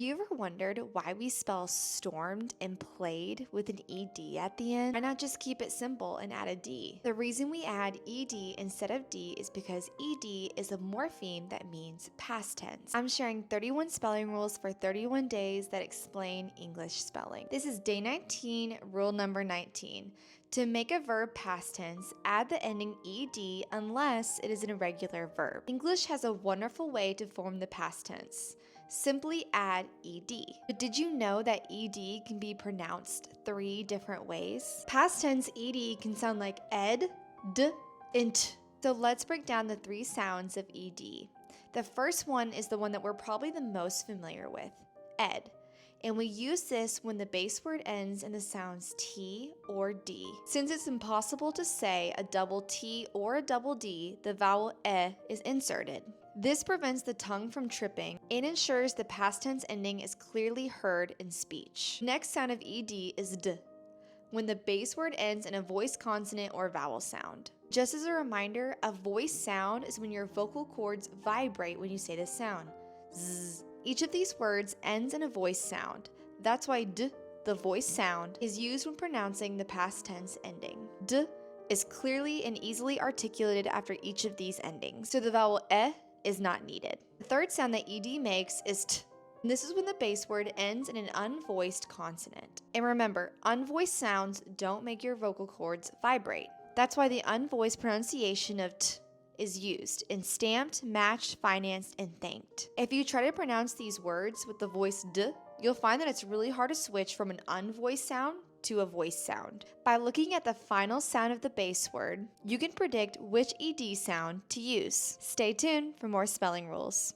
You ever wondered why we spell stormed and played with an ed at the end? Why not just keep it simple and add a d? The reason we add ed instead of d is because ed is a morpheme that means past tense. I'm sharing 31 spelling rules for 31 days that explain English spelling. This is day 19, rule number 19. To make a verb past tense, add the ending ed unless it is an irregular verb. English has a wonderful way to form the past tense. Simply add ed. But did you know that ed can be pronounced 3 different ways? Past tense ed can sound like ed, d, and t. So let's break down the 3 sounds of ed. The first one is the one that we're probably the most familiar with, ed. And we use this when the base word ends in the sounds T or D. Since it's impossible to say a double T or a double D, the vowel E is inserted. This prevents the tongue from tripping and ensures the past tense ending is clearly heard in speech. Next sound of ed is D, when the base word ends in a voiced consonant or vowel sound. Just as a reminder, a voiced sound is when your vocal cords vibrate when you say this sound. Zzz. Each of these words ends in a voiced sound. That's why D, the voiced sound, is used when pronouncing the past tense ending. D is clearly and easily articulated after each of these endings, so the vowel E is not needed. The third sound that ed makes is T. And this is when the base word ends in an unvoiced consonant. And remember, unvoiced sounds don't make your vocal cords vibrate. That's why the unvoiced pronunciation of T is used in stamped, matched, financed, and thanked. If you try to pronounce these words with the voice D, you'll find that it's really hard to switch from an unvoiced sound to a voiced sound. By looking at the final sound of the base word, you can predict which ed sound to use. Stay tuned for more spelling rules.